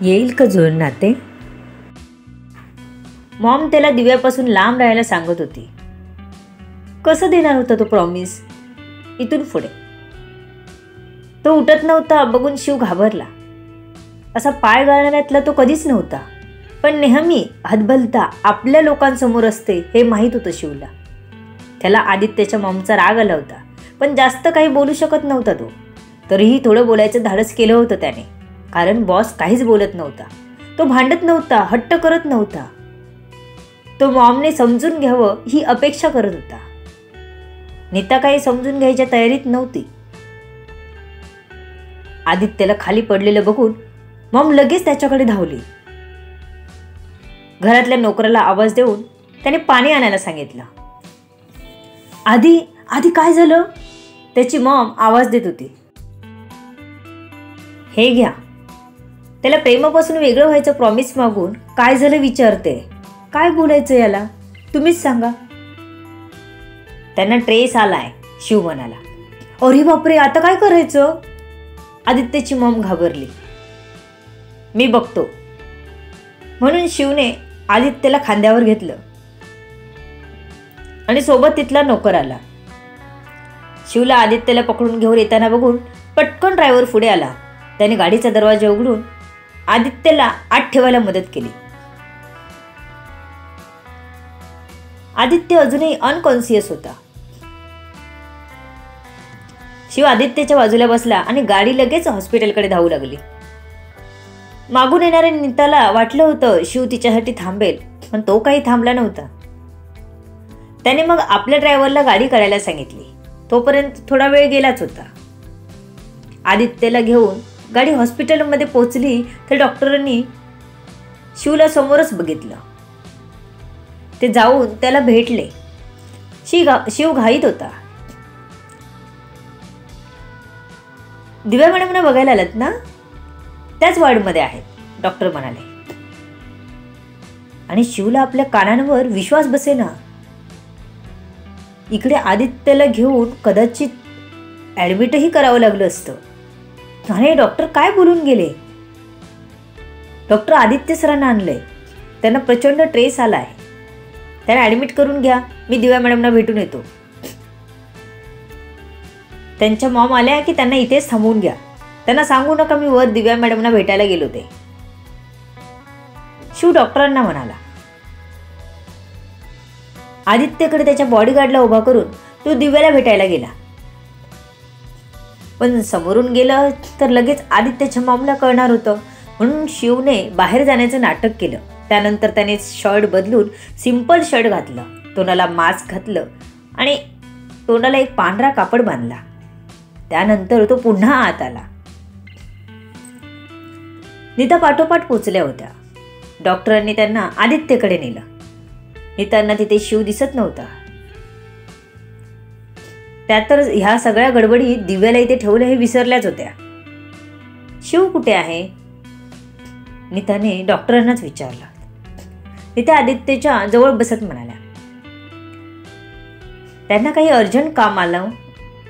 येईल का जुळून नाते? मॉम त्याला दिव्यापासून लांब राहायला सांगत होती. कसं देणार होता तो प्रॉमिस इथून पुढे? तो उठत नव्हता बघून शिव घाबरला. असा पाय गाळण्यातला तो कधीच नव्हता, पण नेहमी हतबलता आपल्या लोकांसमोर असते हे माहीत होतं शिवला. त्याला आदित्यच्या मॉमचा राग आला होता, पण जास्त काही बोलू शकत नव्हता तो. तरीही थोडं बोलायचं धाडस केलं होतं त्याने, कारण बॉस काहीच बोलत नव्हता. तो भांडत नव्हता, हट्ट करत नव्हता. तो मॉमने समजून घ्यावं ही अपेक्षा करत होता. नीता काही समजून घ्यायच्या तयारीत नव्हती. आदित्यला खाली पडलेलं बघून मॉम लगेच त्याच्याकडे धावली. घरातल्या नोकराला आवाज देऊन त्याने पाणी आणायला सांगितलं. आधी आधी काय झालं? त्याची मॉम आवाज देत होती. हे घ्या. त्याला प्रेमापासून वेगळं व्हायचं प्रॉमिस मागून काय झालं विचारते. काय बोलायचं याला, तुम्हीच सांगा. त्यांना ट्रेस आलाय, शिव म्हणाला. अरे बापरे, आता काय करायचं? आदित्यची मॉम घाबरली. मी बघतो म्हणून शिवने आदित्यला खांद्यावर घेतलं आणि सोबत तिथला नोकर आला. शिवला आदित्यला पकडून घेऊन येताना बघून पटकन ड्रायव्हर पुढे आला. त्याने गाडीचा दरवाजा उघडून आदित्यला आत ठेवायला मदत केली. आदित्य अजूनही अनकॉन्शियस होता. शिव आदित्यच्या बाजूला बसला आणि गाडी लगेच हॉस्पिटलकडे धावू लागली. मागून येणाऱ्या नीताला वाटलं होतं शिव तिच्यासाठी थांबेल, पण तो काही थांबला नव्हता. त्याने मग आपल्या ड्रायव्हरला गाडी करायला सांगितली. तोपर्यंत थोडा वेळ गेलाच होता. आदित्यला घेऊन गाडी हॉस्पिटलमध्ये पोहोचली तर डॉक्टरांनी शिवला समोरच बघितलं. ते जाऊन त्याला भेटले. शिव घाईत होता. दिव्या मॅडमना बघायला आलात ना? त्याच वॉर्डमध्ये आहेत, डॉक्टर म्हणाले. आणि शिवला आपल्या कानांवर विश्वास बसेना. इकडे आदित्यला घेऊन कदाचित ॲडमिटही करावं लागलं असतं. आणि डॉक्टर काय बोलून गेले? डॉक्टर आदित्य सरांना आणलंय. त्यांना प्रचंड ट्रेस आलाय. त्यांना ॲडमिट करून घ्या, मी दिव्या मॅडमना भेटून येतो. त्यांच्या मॉम आल्या की त्यांना इथेच थांबवून घ्या. त्यांना सांगू नका मी वर दिव्या मॅडमना भेटायला गेलो ते. शिव डॉक्टरांना म्हणाला. आदित्यकडे त्याच्या बॉडीगार्डला उभा करून तो दिव्याला भेटायला गेला. पण समोरून गेलं तर लगेच आदित्यच्या मॉमला कळणार होतं, म्हणून शिवने बाहेर जाण्याचं नाटक केलं. त्यानंतर त्याने शर्ट बदलून सिंपल शर्ट घातलं, तोंडाला मास्क घातलं आणि तोंडाला एक पांढरा कापड बांधला. त्यानंतर तो पुन्हा आत आला. नीता पाठोपाठ पोचल्या होत्या. डॉक्टरांनी त्यांना आदित्यकडे नेलं. नीतांना तिथे शिव दिसत नव्हता. त्यात तर ह्या सगळ्या गडबडी दिव्याला इथे ठेवलं हे विसरल्याच होत्या. शिव कुठे आहे? नीताने डॉक्टरांनाच विचारलं. नीता आदित्यच्या जवळ बसत म्हणाल्या. त्यांना काही अर्जंट काम आलं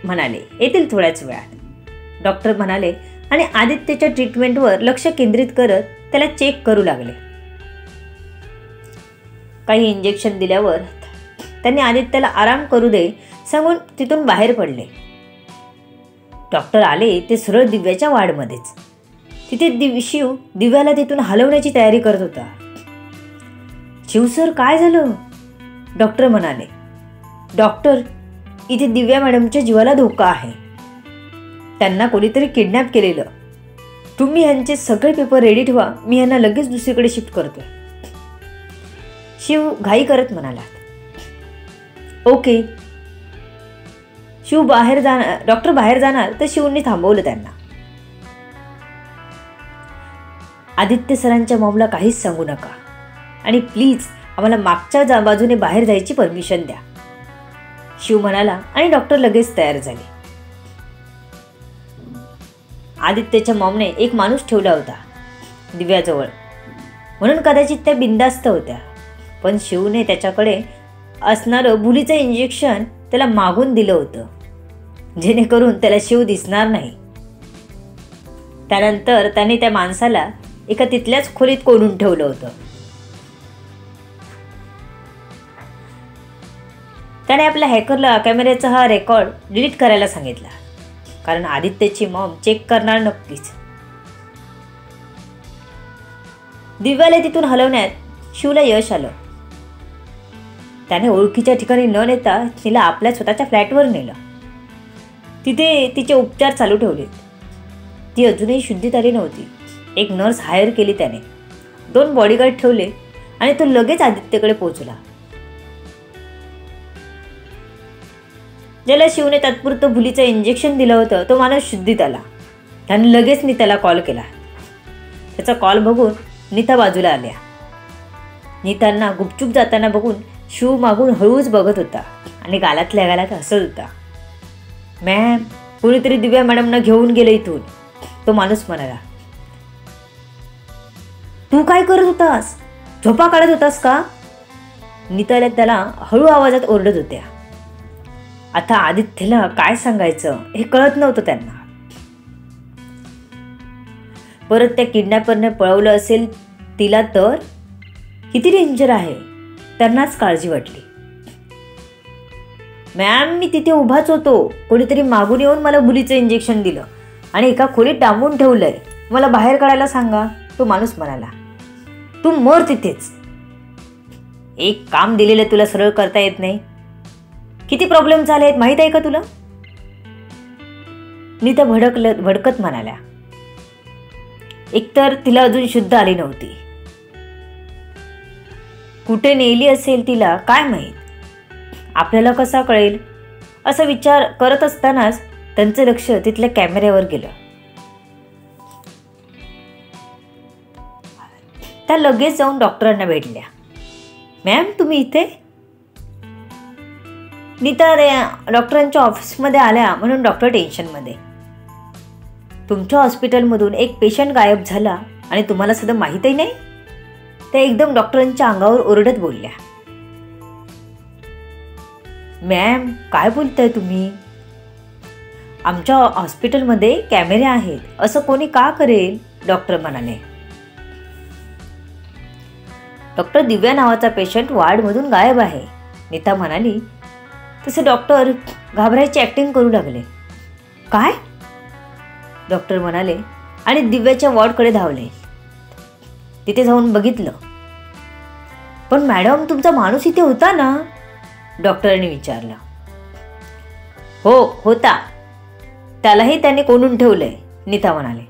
म्हणाले, येतील थोड्याच वेळात. डॉक्टर म्हणाले आणि आदित्यच्या ट्रीटमेंटवर लक्ष केंद्रित करत त्याला चेक करू लागले. काही इंजेक्शन दिल्यावर त्यांनी आदित्यला आराम करू दे सांगून तिथून बाहेर पडले. डॉक्टर आले ते सरळ दिव्याच्या वार्डमध्येच. तिथे शिव दिव्याला तिथून हलवण्याची तयारी करत होता. शिव सर, काय झालं? डॉक्टर म्हणाले. डॉक्टर, इथे दिव्या मॅडमच्या जीवाला धोका आहे. त्यांना कोणीतरी किडनॅप केलेलं. तुम्ही यांचे सगळे पेपर रेडी ठेवा, मी यांना लगेच दुसरीकडे शिफ्ट करतोय. शिव घाई करत म्हणाला. ओके. डॉक्टर बाहेर जाणार तर शिवने थांबवलं त्यांना. आदित्य सरांच्या मॉमला काहीच सांगू नका आणि प्लीज आम्हाला मागच्या बाजूने बाहेर जायची परमिशन द्या, शिव म्हणाला आणि डॉक्टर लगेच तयार झाले. आदित्यच्या मॉमने एक माणूस ठेवला होता दिव्याजवळ, म्हणून कदाचित त्या बिंदास्त होत्या. पण शिवने त्याच्याकडे असणारं भुलीचं इंजेक्शन त्याला मागून दिलं होतं, जेणेकरून त्याला शिव दिसणार नाही. त्यानंतर त्याने त्या माणसाला एका तिथल्याच खोलीत कोंडून ठेवलं होतं. त्याने आपल्या हॅकरला कॅमेऱ्याचा हा रेकॉर्ड डिलीट करायला सांगितला, कारण आदित्यची मॉम चेक करणार नक्कीच. दिव्याला तिथून हलवण्यात शिवला यश आलं. त्याने ओळखीच्या ठिकाणी न नेता तिला आपल्या स्वतःच्या फ्लॅटवर नेलं. तिथे तिचे उपचार चालू ठेवले. ती अजूनही शुद्धीत आली नव्हती. एक नर्स हायर केली त्याने, 2 बॉडीगार्ड ठेवले आणि तो लगेच आदित्यकडे पोहोचला. ज्याला शिवने तात्पुरतं भुलीचं इंजेक्शन दिलं होतं तो माणूस शुद्धीत आला. त्याने लगेच नीताला कॉल केला. त्याचा कॉल बघून नीता बाजूला आल्या. नीतांना गुपचूप जाताना बघून शिव मागून हळूच बघत होता आणि गालातल्या गालात हसत होता. मॅम, कोणीतरी दिव्या मॅडमना घेऊन गेलं इथून, तो माणूस म्हणाला. तू काय करत होतास? झोपा काढत होतास का? नीताला त्याला हळू आवाजात ओरडत होत्या. आता आदित्यला काय सांगायचं हे कळत नव्हतं त्यांना. परत त्या किडनॅपरने पळवलं असेल तिला तर किती डेंजर आहे, त्यांनाच काळजी वाटली. मॅम, मी तिथे उभाच होतो. कोणीतरी मागून येऊन मला भुलीचं इंजेक्शन दिलं आणि एका खोलीत डांबून ठेवलंय. मला बाहेर काढायला सांगा, तो माणूस म्हणाला. तू मर तिथेच. एक काम दिलेलं तुला सरळ करता येत नाही. किती प्रॉब्लेम झाले आहेत माहीत आहे का तुला? नीता भडकत म्हणाल्या. एकतर तिला अजून शुद्ध आली नव्हती. कुठे नेली असेल तिला काय माहीत, आपल्याला कसा कळेल असा विचार करत असतानाच त्यांचं लक्ष तिथल्या कॅमेऱ्यावर गेलं. त्या लगेच जाऊन डॉक्टरांना भेटल्या. मॅम, तुम्ही इथे? नीता डॉक्टरांच्या ऑफिसमध्ये आल्या म्हणून डॉक्टर टेन्शनमध्ये. तुमच्या हॉस्पिटलमधून एक पेशंट गायब झाला आणि तुम्हाला सध्या माहीतही नाही? त्या एकदम डॉक्टरांच्या अंगावर ओरडत बोलल्या. मॅम, काय बोलताय तुम्ही? आमच्या हॉस्पिटलमध्ये कॅमेरे आहेत, असं कोणी का करेल? डॉक्टर म्हणाले. डॉक्टर दिव्या नावाचा पेशंट वार्डमधून गायब आहे, नीता म्हणाली. तसे डॉक्टर घाबरायची ॲक्टिंग करू लागले. काय? डॉक्टर म्हणाले आणि दिव्याच्या वॉर्डकडे धावले. तिथे जाऊन बघितलं. पण मॅडम, तुमचा माणूस इथे होता ना? डॉक्टरांनी विचारलं. हो, होता. त्यालाही त्याने कोंडून ठेवलंय, नीता म्हणाले.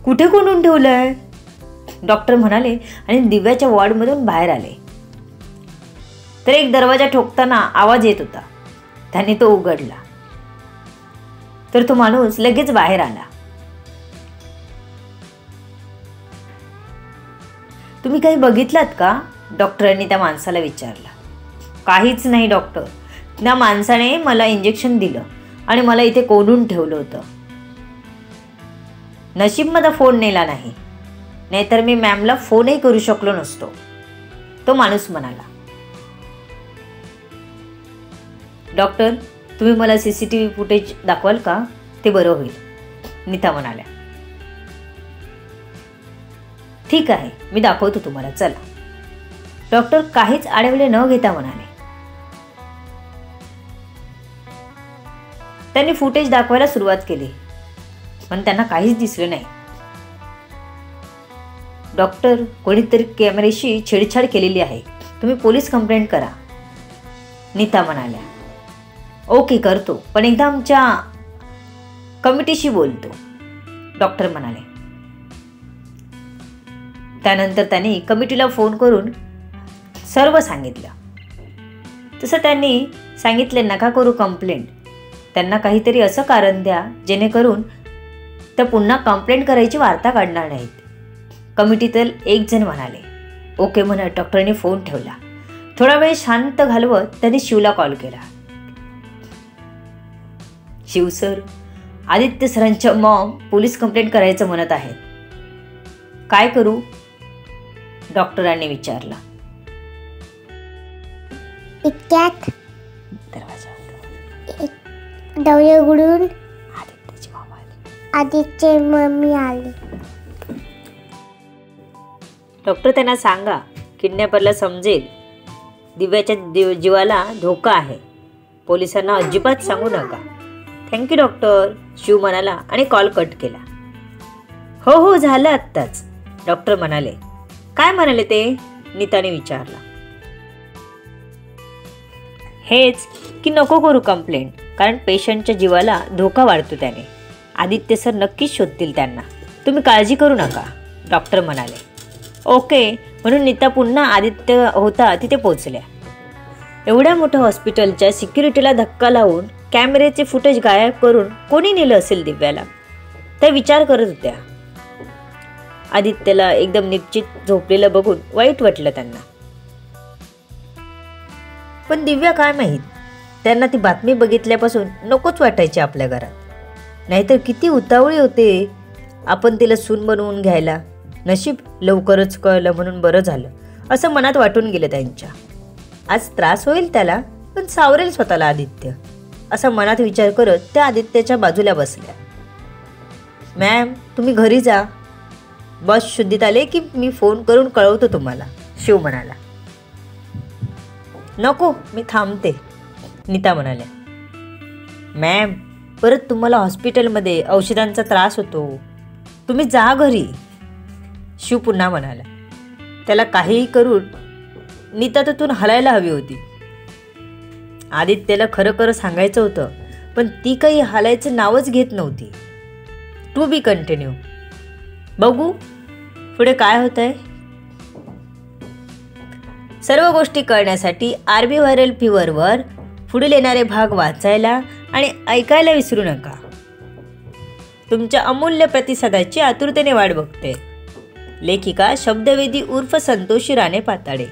कुठे कोंडून ठेवलंय? डॉक्टर म्हणाले आणि दिव्याच्या वॉर्डमधून बाहेर आले. तर एक दरवाजा ठोकताना आवाज येत होता. त्याने तो उघडला तर तो माणूस लगेच बाहेर आला. तुम्ही काही बघितलात का? डॉक्टरांनी त्या माणसाला विचारलं. काहीच नाही डॉक्टर. त्या माणसाने मला इंजेक्शन दिलं आणि मला इथे कोंडून ठेवलं होतं. नशीब माझा फोन नेला नाही, नाहीतर मी मॅमला फोनही करू शकलो नसतो, तो माणूस म्हणाला. डॉक्टर, तुम्ही मला CCTV फुटेज दाखवाल का? ते बरं होईल, नीता म्हणाल्या. ठीक आहे, मी दाखवतो तुम्हाला, चला. डॉक्टर काहीच आडवेळे न घेता म्हणाले. त्यांनी फुटेज दाखवायला सुरुवात केली, पण त्यांना काहीच दिसलं नाही. डॉक्टर, कोणीतरी कॅमेऱ्याशी छेडछाड केलेली आहे, तुम्ही पोलीस कंप्लेंट करा, नीता म्हणाल्या. ओके, करतो, पण एकदा आमच्या कमिटीशी बोलतो, डॉक्टर म्हणाले. त्यानंतर त्यांनी कमिटीला फोन करून सर्व सांगितलं. तसं त्यांनी सांगितले, नका करू कंप्लेंट. त्यांना काहीतरी असं कारण द्या जेणेकरून त्या पुन्हा कंप्लेंट करायची वार्ता काढणार नाहीत. कमिटीतील एक जण म्हणाले. ओके म्हणत डॉक्टरने फोन ठेवला. थोडा वेळ शांत घालवत त्यांनी शिवला कॉल केला. शिव सर, आदित्य सरांच्या मॉम पोलीस कंप्लेंट करायचं म्हणत आहेत, काय करू? डॉक्टरांनी विचारलं. इतक्यात दरवाजा डोळे उघडून आदित्यची मॉम आली. आदित्यची मम्मी आली. डॉक्टर त्यांना सांगा, किडनॅपरला समजेल दिव्याच्या जीवाला धोका आहे. पोलिसांना अजिबात सांगू नका. थँक्यू डॉक्टर, शिव म्हणाला आणि कॉल कट केला. हो झालं आत्ताच, डॉक्टर म्हणाले. काय म्हणाले ते? नीताने विचारला. हेच की नको करू कंप्लेंट, कारण पेशंटच्या जीवाला धोका वाढतो त्याने. आदित्य सर नक्कीच शोधतील त्यांना, तुम्ही काळजी करू नका, डॉक्टर म्हणाले. ओके म्हणून नीता पुन्हा आदित्य होता तिथे पोचल्या. एवढ्या मोठ्या हॉस्पिटलच्या सिक्युरिटीला धक्का लावून कॅमेऱ्याचे फुटेज गायब करून कोणी नेलं असेल दिव्याला, त्या विचार करत होत्या. आदित्यला एकदम निश्चित झोपलेलं बघून वाईट वाटलं त्यांना. पण दिव्या काय माहीत, त्यांना ती बातमी बघितल्यापासून नकोच वाटायची आपल्या घरात. नाहीतर किती उतावळी होते आपण तिला सून बनवून घ्यायला. नशीब लवकरच कळलं म्हणून बरं झालं, असं मनात वाटून गेलं त्यांच्या. आज त्रास होईल त्याला, पण सावरेल स्वतःला आदित्य, असा मनात विचार करत त्या आदित्यच्या बाजूला बसल्या. मॅम तुम्ही घरी जा, बस शुद्धीत आले की मी फोन करून कळवतो तुम्हाला, शिव म्हणाला. नको मी थांबते, नीता म्हणाल्या. मॅम परत तुम्हाला हॉस्पिटलमध्ये औषधांचा त्रास होतो, तुम्ही जा घरी, शिव पुन्हा म्हणाला. त्याला काहीही करून नीता तिथून हलायला हवी होती. आदित्यला खरं सांगायचं होतं, पण ती काही हलायचं नावच घेत नव्हती. To be continue. बघू पुढे काय होतंय. सर्व गोष्टी कळण्यासाठी आरबी व्हायरल फीवरवर पुढील येणारे भाग वाचायला आणि ऐकायला विसरू नका. तुमच्या अमूल्य प्रतिसादाची आतुरतेने वाट बघते. लेखिका शब्दवेदी उर्फ संतोषी राणे पाताडे.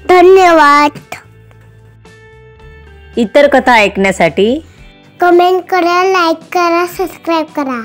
धन्यवाद. इतर कथा ऐकण्यासाठी कमेंट करा, लाईक करा, सबस्क्राईब करा.